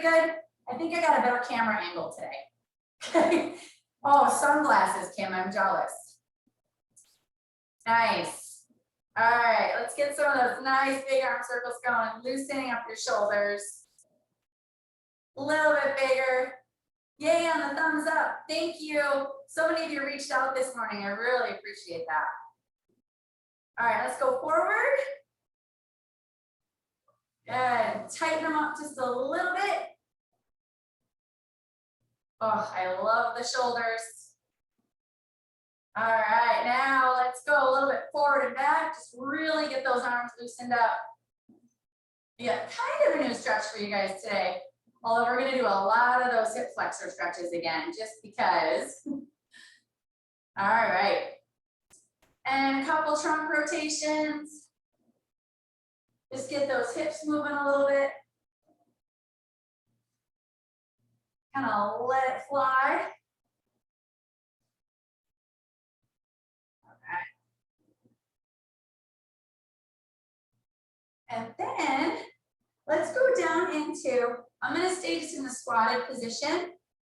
good? I think I got a better camera angle today. Oh, sunglasses, Kim, I'm jealous. Nice. All right, let's get some of those nice big arm circles going, loosening up your shoulders. A little bit bigger. Yay on the thumbs up. Thank you. So many of you reached out this morning. I really appreciate that. All right, let's go forward. Good. Tighten them up just a little bit. Oh, I love the shoulders. All right, now let's go a little bit forward and back. Just really get those arms loosened up. Yeah, kind of a new stretch for you guys today. Although we're going to do a lot of those hip flexor stretches again, just because. All right. And a couple trunk rotations. Just get those hips moving a little bit. Kind of let it fly. And then let's go down into, I'm going to stay just in the squatted position,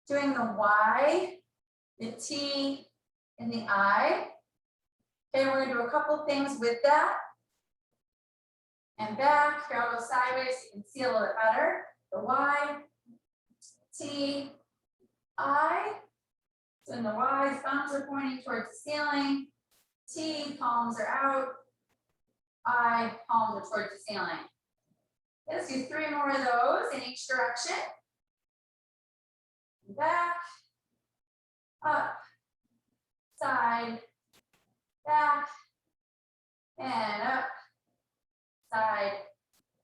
doing the Y, the T, and the I. Okay, we're going to do a couple things with that. And back, here I'll go sideways so you can see a little bit better. The Y, T, I. So in the Y, thumbs are pointing towards the ceiling. T, palms are out. I, palms are towards the ceiling. Let's do 3 more of those in each direction. Back, up, side, back, and up, side,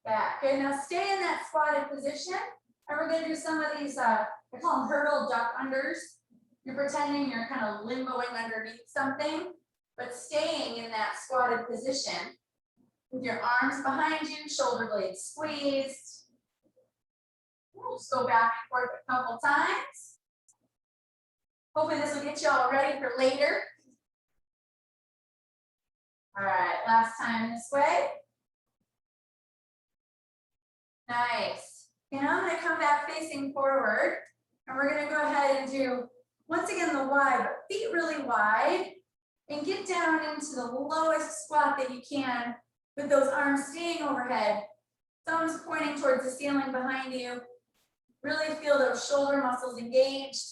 back. Good, now stay in that squatted position. And we're going to do some of these, I call them hurdle duck unders. You're pretending you're kind of limboing underneath something, but staying in that squatted position. With your arms behind you, shoulder blades squeezed. We'll just go back and forth a couple times. Hopefully this will get you all ready for later. All right, last time this way. Nice. And I'm going to come back facing forward. And we're going to go ahead and do, once again, the Y, but feet really wide. And get down into the lowest squat that you can. With those arms staying overhead, thumbs pointing towards the ceiling behind you. Really feel those shoulder muscles engaged.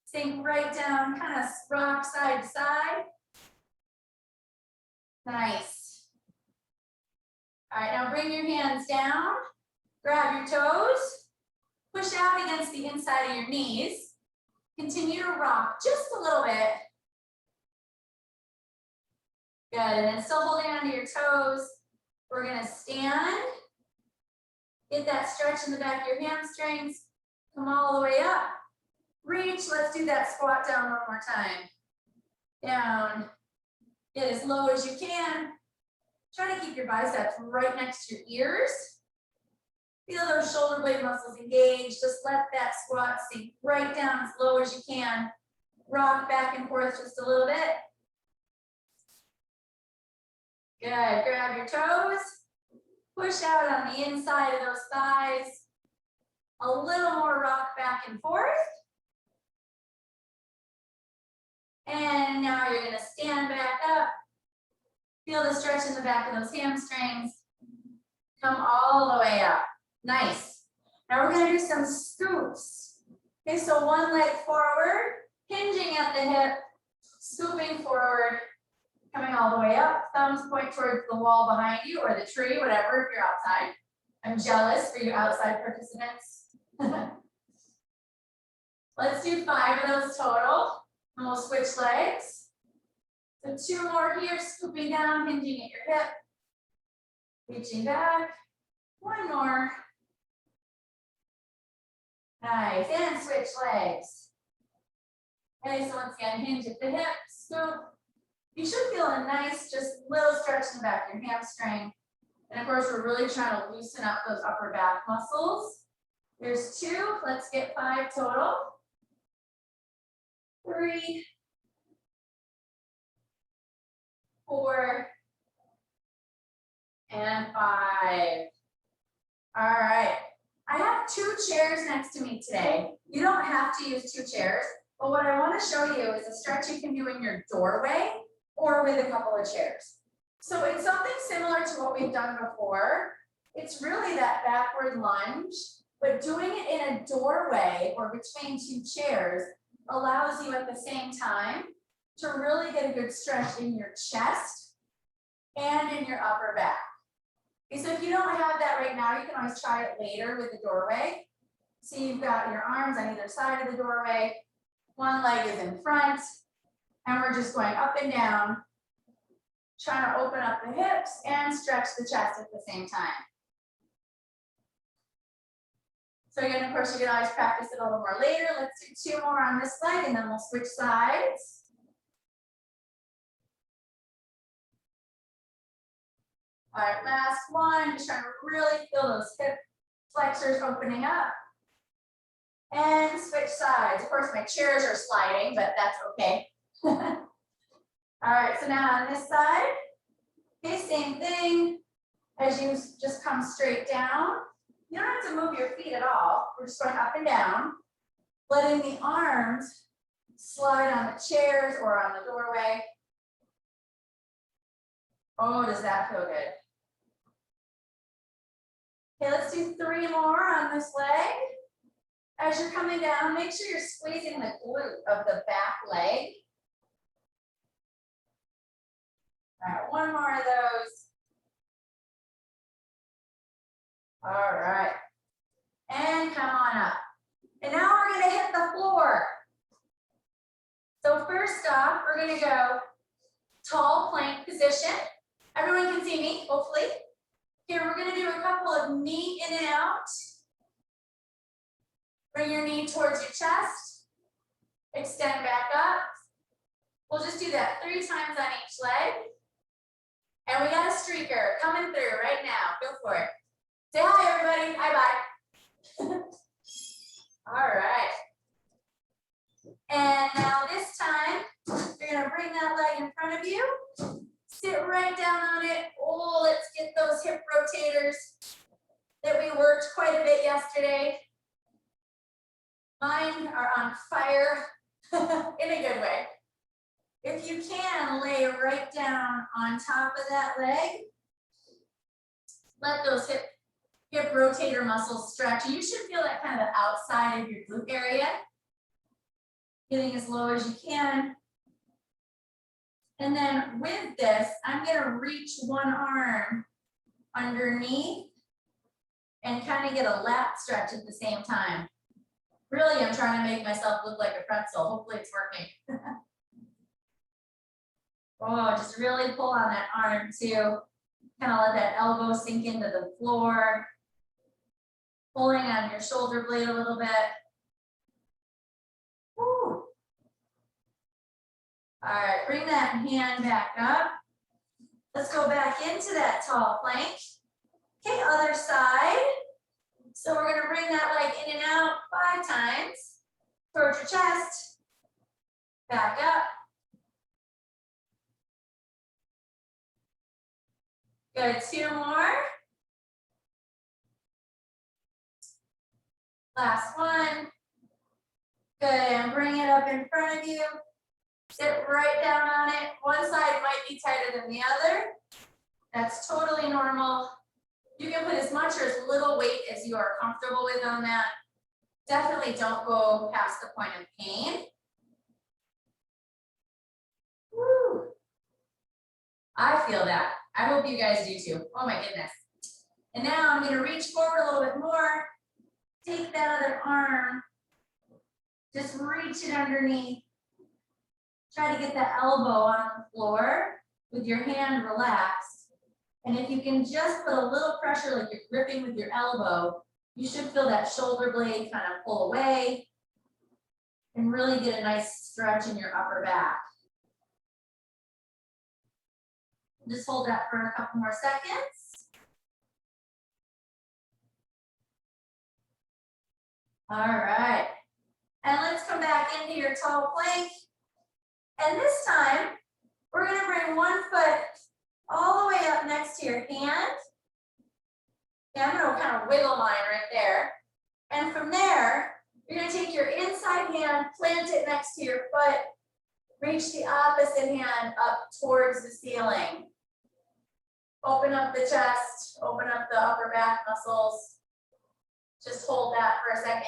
Sink right down, kind of rock side to side. Nice. All right, now bring your hands down. Grab your toes. Push out against the inside of your knees. Continue to rock just a little bit. Good, and then still holding onto your toes. We're gonna stand. Get that stretch in the back of your hamstrings. Come all the way up. Reach, let's do that squat down one more time. Down, get as low as you can. Try to keep your biceps right next to your ears. Feel those shoulder blade muscles engaged. Just let that squat sink right down as low as you can. Rock back and forth just a little bit. Good, grab your toes, push out on the inside of those thighs. A little more rock back and forth. And now you're gonna stand back up. Feel the stretch in the back of those hamstrings. Come all the way up, nice. Now we're gonna do some scoops. Okay, so one leg forward, hinging at the hip, scooping forward. Coming all the way up, thumbs point towards the wall behind you or the tree, whatever, if you're outside. I'm jealous for you outside participants. Let's do 5 of those total, and we'll switch legs. So 2 more here, scooping down, hinging at your hip. Reaching back, 1 more. Nice, and switch legs. Okay, so once again, hinge at the hip, scoop. You should feel a nice, just little stretch in the back of your hamstring. And of course, we're really trying to loosen up those upper back muscles. There's 2, let's get 5 total. 3, 4, and 5. All right, I have 2 chairs next to me today. You don't have to use 2 chairs, but what I want to show you is a stretch you can do in your doorway or with a couple of chairs. So it's something similar to what we've done before. It's really that backward lunge, but doing it in a doorway or between 2 chairs allows you at the same time to really get a good stretch in your chest and in your upper back. Okay, so if you don't have that right now, you can always try it later with the doorway. So you've got your arms on either side of the doorway, one leg is in front, and we're just going up and down, trying to open up the hips and stretch the chest at the same time. So again, of course, you can always practice it a little more later. Let's do 2 more on this leg and then we'll switch sides. All right, last one, just trying to really feel those hip flexors opening up. And switch sides. Of course, my chairs are sliding, but that's okay. All right, so now on this side, okay, same thing. As you just come straight down, you don't have to move your feet at all. We're just going up and down, letting the arms slide on the chairs or on the doorway. Oh, does that feel good? Okay, let's do 3 more on this leg. As you're coming down, make sure you're squeezing the glute of the back leg. All right, 1 more of those. All right, and come on up. And now we're gonna hit the floor. So first off, we're gonna go tall plank position. Everyone can see me, hopefully. Here, we're gonna do a couple of knee in and out. Bring your knee towards your chest. Extend back up. We'll just do that 3 times on each leg. And we got a streaker coming through right now. Go for it. Say hi, everybody. Bye-bye. All right. And now this time, you're going to bring that leg in front of you. Sit right down on it. Oh, let's get those hip rotators that we worked quite a bit yesterday. Mine are on fire in a good way. If you can, lay right down on top of that leg. Let those hip rotator muscles stretch. You should feel that kind of the outside of your glute area. Getting as low as you can. And then with this, I'm going to reach one arm underneath and kind of get a lat stretch at the same time. Really, I'm trying to make myself look like a pretzel. Hopefully it's working. Oh, just really pull on that arm too. Kind of let that elbow sink into the floor. Pulling on your shoulder blade a little bit. Woo. All right, bring that hand back up. Let's go back into that tall plank. Okay, other side. So we're going to bring that leg in and out 5 times. Towards your chest. Back up. Good, 2 more. Last one. Good, and bring it up in front of you. Sit right down on it. One side might be tighter than the other. That's totally normal. You can put as much or as little weight as you are comfortable with on that. Definitely don't go past the point of pain. Woo. I feel that. I hope you guys do too. Oh my goodness. And now I'm going to reach forward a little bit more. Take that other arm. Just reach it underneath. Try to get that elbow on the floor with your hand relaxed. And if you can just put a little pressure like you're gripping with your elbow, you should feel that shoulder blade kind of pull away and really get a nice stretch in your upper back. Just hold that for a couple more seconds. All right. And let's come back into your tall plank. And this time, we're going to bring one foot all the way up next to your hand. Okay, I'm going to kind of wiggle mine right there. And from there, you're gonna take your inside hand, plant it next to your foot, reach the opposite hand up towards the ceiling. Open up the chest, open up the upper back muscles. Just hold that for a second.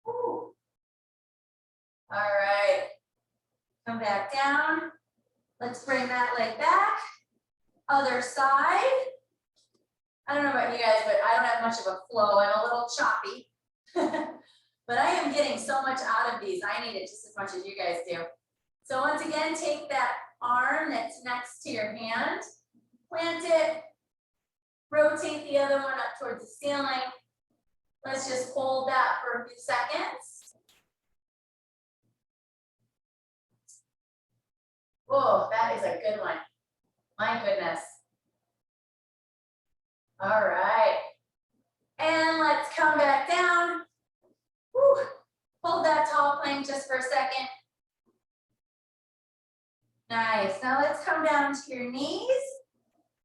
Woo. All right, come back down. Let's bring that leg back. Other side. I don't know about you guys, but I don't have much of a flow. I'm a little choppy. But I am getting so much out of these. I need it just as much as you guys do. So once again, take that arm that's next to your hand, plant it, rotate the other one up towards the ceiling. Let's just hold that for a few seconds. Oh, that is a good one. My goodness. All right. And let's come back down. Whew. Hold that tall plank just for a second. Nice. Now let's come down to your knees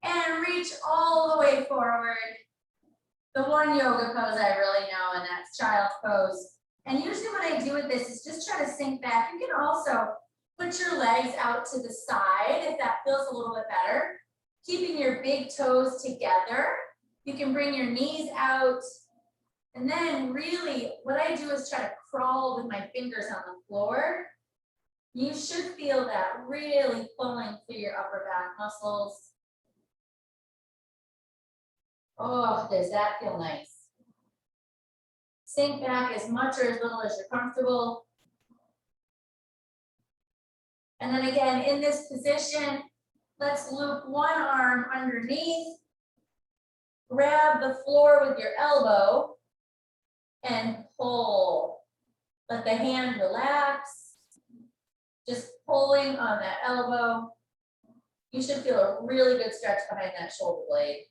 and reach all the way forward. The one yoga pose I really know, and that's child's pose. And usually what I do with this is just try to sink back. You can also put your legs out to the side if that feels a little bit better. Keeping your big toes together. You can bring your knees out. And then really what I do is try to crawl with my fingers on the floor. You should feel that really pulling through your upper back muscles. Oh, does that feel nice? Sink back as much or as little as you're comfortable. And then again, in this position, let's loop one arm underneath. Grab the floor with your elbow and pull. Let the hand relax. Just pulling on that elbow. You should feel a really good stretch behind that shoulder blade.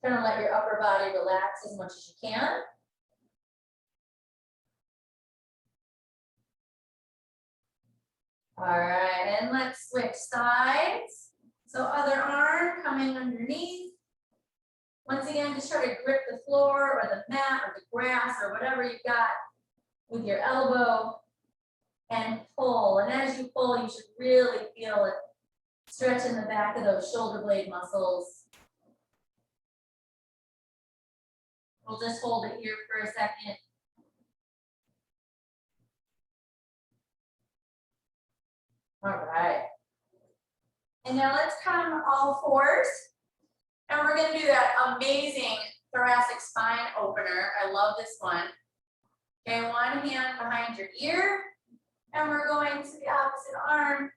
Kind of let your upper body relax as much as you can. All right, and let's switch sides. So other arm coming underneath. Once again, just try to grip the floor or the mat or the grass or whatever you've got with your elbow and pull. And as you pull, you should really feel it stretch in the back of those shoulder blade muscles. We'll just hold it here for a second. All right. And now let's come all fours. And we're going to do that amazing thoracic spine opener. I love this one. Okay, one hand behind your ear. And we're going to the opposite arm.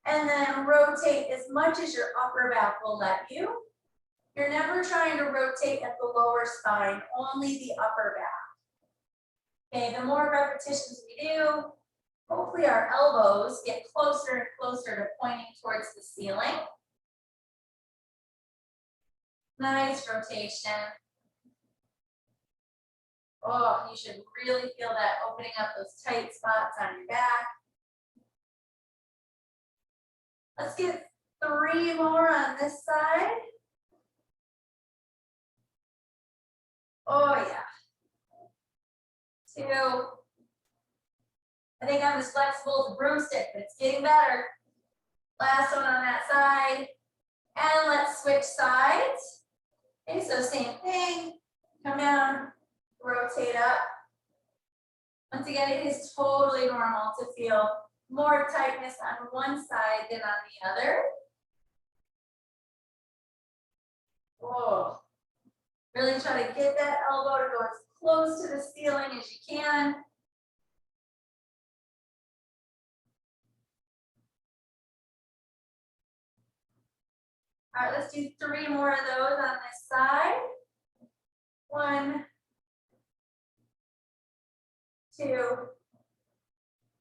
And then rotate as much as your upper back will let you. You're never trying to rotate at the lower spine, only the upper back. Okay, the more repetitions we do, hopefully our elbows get closer and closer to pointing towards the ceiling. Nice rotation. Oh, you should really feel that opening up those tight spots on your back. Let's get 3 more on this side. Oh yeah. 2. I think I'm as flexible as a broomstick, but it's getting better. Last one on that side. And let's switch sides. Okay, so same thing. Come down, rotate up. Once again, it is totally normal to feel more tightness on one side than on the other. Oh. Really try to get that elbow to go as close to the ceiling as you can. All right, let's do 3 more of those on this side. 1, 2,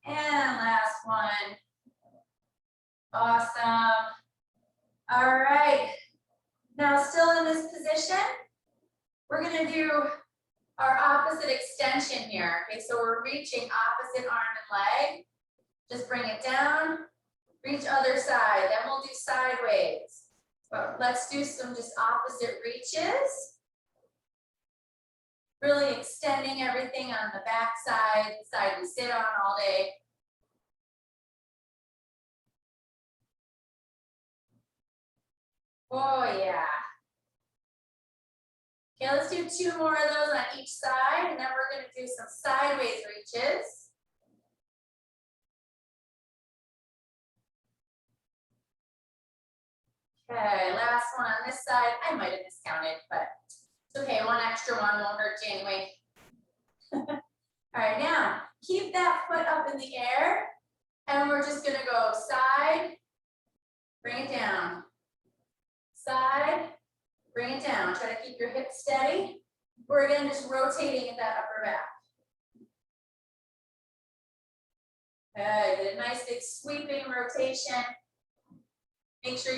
and last one. Awesome. All right. Now, still in this position, we're going to do our opposite extension here. Okay, so we're reaching opposite arm and leg. Just bring it down, reach other side. Then we'll do sideways. But let's do some just opposite reaches. Really extending everything on the back side, the side we sit on all day. Oh yeah. Okay, let's do 2 more of those on each side, and then we're going to do some sideways reaches. Okay, last one on this side. I might have miscounted, but it's okay. 1 extra one won't hurt you anyway. All right, now keep that foot up in the air, and we're just going to go side, bring it down, side, bring it down. Try to keep your hips steady. We're again just rotating at that upper back. Okay, get a nice big sweeping rotation. Make sure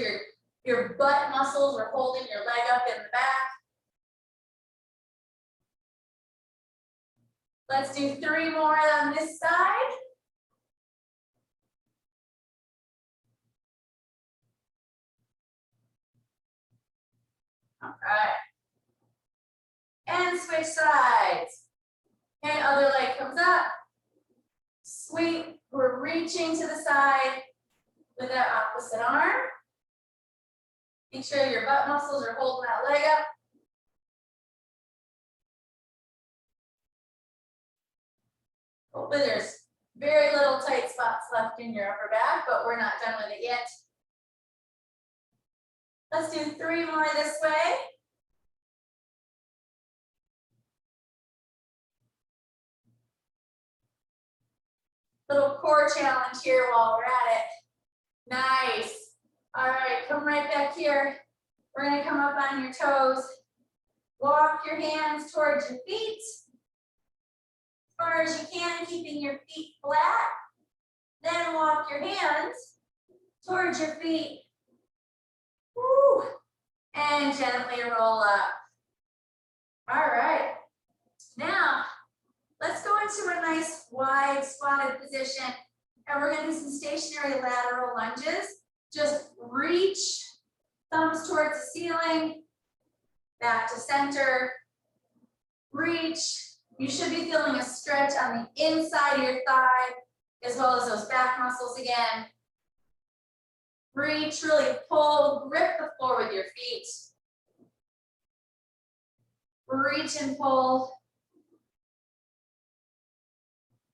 your butt muscles are holding your leg up in the back. Let's do 3 more on this side. All right. And switch sides. Okay, other leg comes up. Sweep. We're reaching to the side with that opposite arm. Make sure your butt muscles are holding that leg up. Hopefully there's very little tight spots left in your upper back, but we're not done with it yet. Let's do 3 more this way. Little core challenge here while we're at it. Nice. All right, come right back here. We're gonna come up on your toes. Walk your hands towards your feet. As far as you can, keeping your feet flat. Then walk your hands towards your feet. Woo. And gently roll up. All right. Now, let's go into a nice wide squatted position. And we're going to do some stationary lateral lunges. Just reach, thumbs towards the ceiling, back to center. Reach. You should be feeling a stretch on the inside of your thigh, as well as those back muscles again. Reach, really pull, grip the floor with your feet. Reach and pull.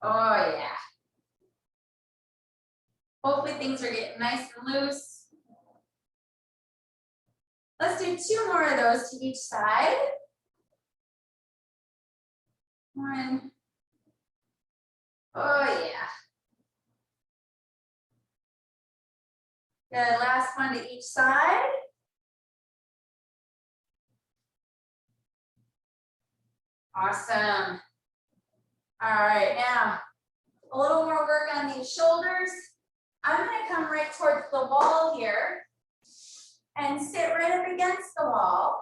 Oh yeah. Hopefully things are getting nice and loose. Let's do 2 more of those to each side. 1. Oh yeah. Good, last one to each side. Awesome. All right, now a little more work on these shoulders. I'm gonna come right towards the wall here and sit right up against the wall.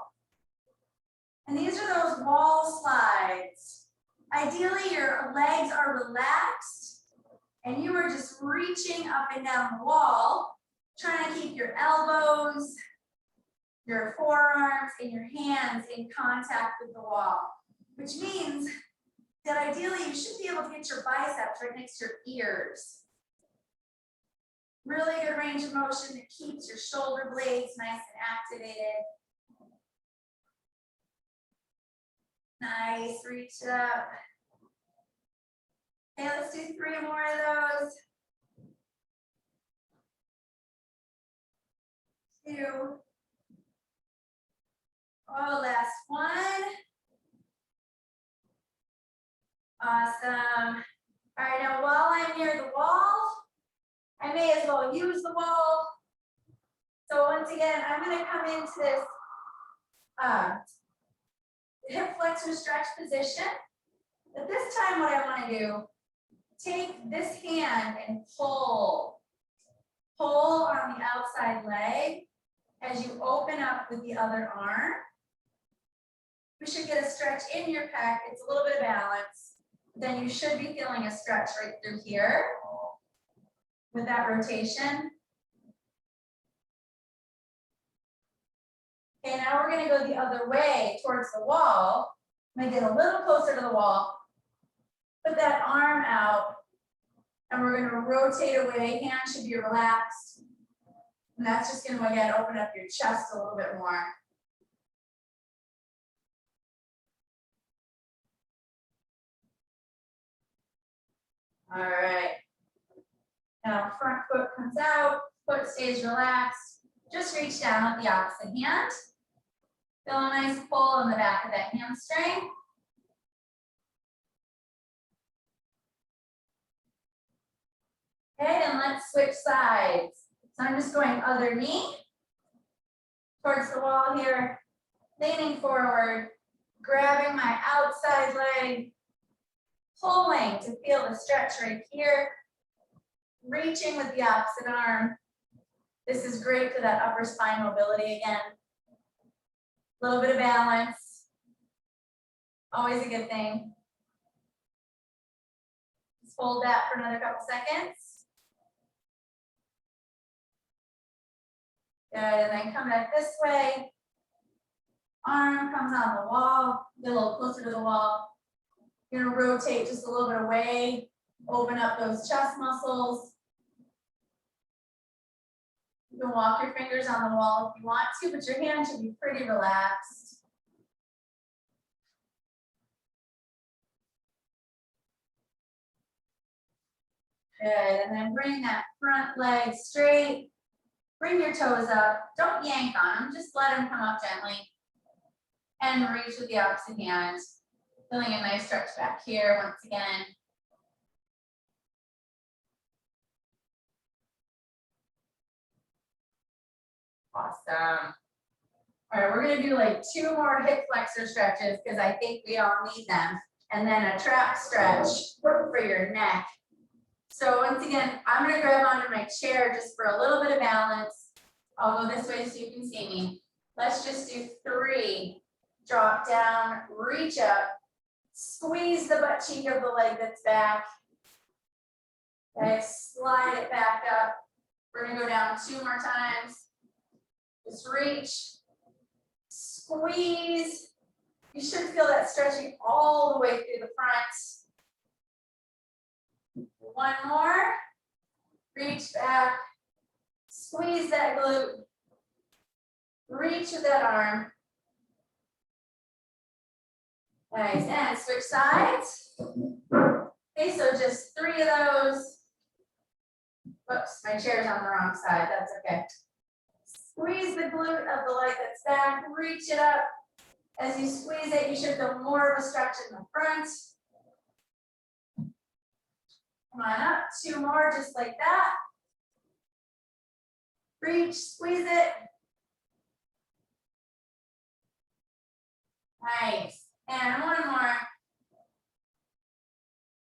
And these are those wall slides. Ideally, your legs are relaxed and you are just reaching up and down the wall, trying to keep your elbows, your forearms, and your hands in contact with the wall, which means that ideally you should be able to get your biceps right next to your ears. Really good range of motion that keeps your shoulder blades nice and activated. Nice, reach up. Okay, let's do 3 more of those. 2. Oh, last one. Awesome. All right, now while I'm near the wall, I may as well use the wall. So once again, I'm going to come into this hip flexor stretch position. But this time what I want to do, take this hand and pull. Pull on the outside leg as you open up with the other arm. We should get a stretch in your pec. It's a little bit of balance. Then you should be feeling a stretch right through here with that rotation. Okay, now we're gonna go the other way towards the wall. I'm gonna get a little closer to the wall. Put that arm out. And we're gonna rotate away, hands should be relaxed. And that's just gonna, again, open up your chest a little bit more. All right. Now front foot comes out, foot stays relaxed. Just reach down with the opposite hand. Feel a nice pull in the back of that hamstring. Okay, and let's switch sides. So I'm just going other knee towards the wall here, leaning forward, grabbing my outside leg, pulling to feel the stretch right here, reaching with the opposite arm. This is great for that upper spine mobility again. A little bit of balance, always a good thing. Just hold that for another couple seconds. Good, and then come back this way. Arm comes on the wall, get a little closer to the wall. You're gonna rotate just a little bit away, open up those chest muscles. You can walk your fingers on the wall if you want to, but your hands should be pretty relaxed. Good, and then bring that front leg straight. Bring your toes up, don't yank on them, just let them come up gently. And reach with the opposite hand. Feeling a nice stretch back here once again. Awesome. All right, we're gonna do like 2 more hip flexor stretches because I think we all need them. And then a trap stretch for your neck. So once again, I'm gonna grab onto my chair just for a little bit of balance. I'll go this way so you can see me. Let's just do 3. Drop down, reach up, squeeze the butt cheek of the leg that's back. Okay, slide it back up. We're gonna go down 2 more times. Just reach, squeeze. You should feel that stretching all the way through the front. 1 more. Reach back, squeeze that glute. Reach with that arm. Nice, and switch sides. Okay, so just 3 of those. Whoops, my chair's on the wrong side, that's okay. Squeeze the glute of the leg that's back, reach it up. As you squeeze it, you should feel more of a stretch in the front. Come on up, 2 more, just like that. Reach, squeeze it. Nice, and 1 more.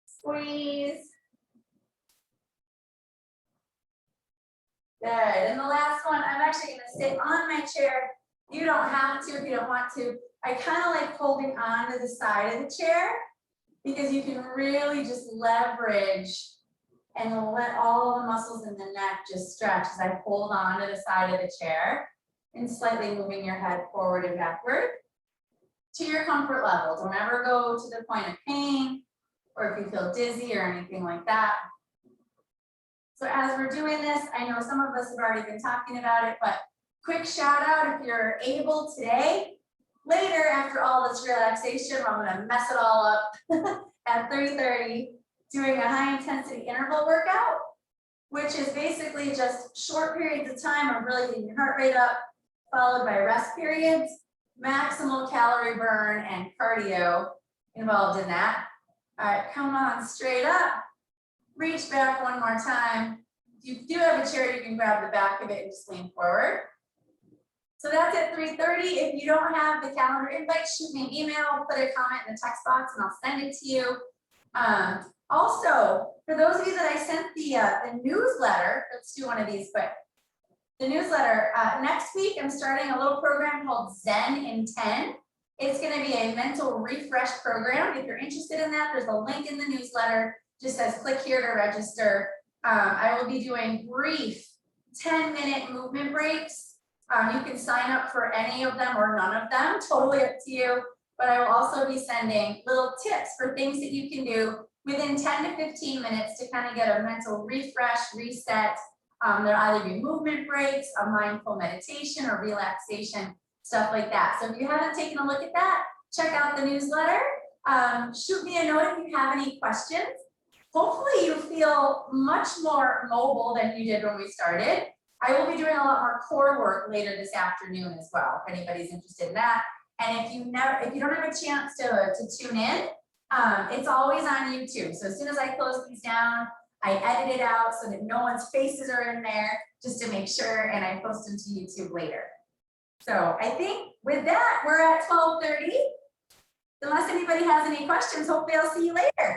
Squeeze. Good, and the last one, I'm actually gonna sit on my chair. You don't have to if you don't want to. I kind of like holding on to the side of the chair because you can really just leverage and let all the muscles in the neck just stretch as I hold on to the side of the chair and slightly moving your head forward and backward to your comfort level. Don't ever go to the point of pain or if you feel dizzy or anything like that. So as we're doing this, I know some of us have already been talking about it, but quick shout out if you're able today, later after all this relaxation, I'm gonna mess it all up at 3:30, doing a high intensity interval workout, which is basically just short periods of time of really getting your heart rate up, followed by rest periods, maximal calorie burn and cardio involved in that. All right, come on straight up. Reach back 1 more time. If you do have a chair, you can grab the back of it and just lean forward. So that's at 3:30. If you don't have the calendar invite, shoot me an email, put a comment in the text box and I'll send it to you. Also, for those of you that I sent the newsletter, let's do one of these quick. The newsletter, next week, I'm starting a little program called Zen in 10. It's gonna be a mental refresh program. If you're interested in that, there's a link in the newsletter. Just says click here to register. I will be doing brief 10-minute movement breaks You can sign up for any of them or none of them, totally up to you. But I will also be sending little tips for things that you can do within 10 to 15 minutes to kind of get a mental refresh, reset. There'll either be movement breaks, a mindful meditation or relaxation, stuff like that. So if you haven't taken a look at that, check out the newsletter. Shoot me a note if you have any questions. Hopefully you feel much more mobile than you did when we started. I will be doing a lot more core work later this afternoon as well, if anybody's interested in that. And if you don't have a chance to tune in, it's always on YouTube. So as soon as I close these down, I edit it out so that no one's faces are in there, just to make sure, and I post them to YouTube later. So I think with that, we're at 12:30. Unless anybody has any questions, hopefully I'll see you later.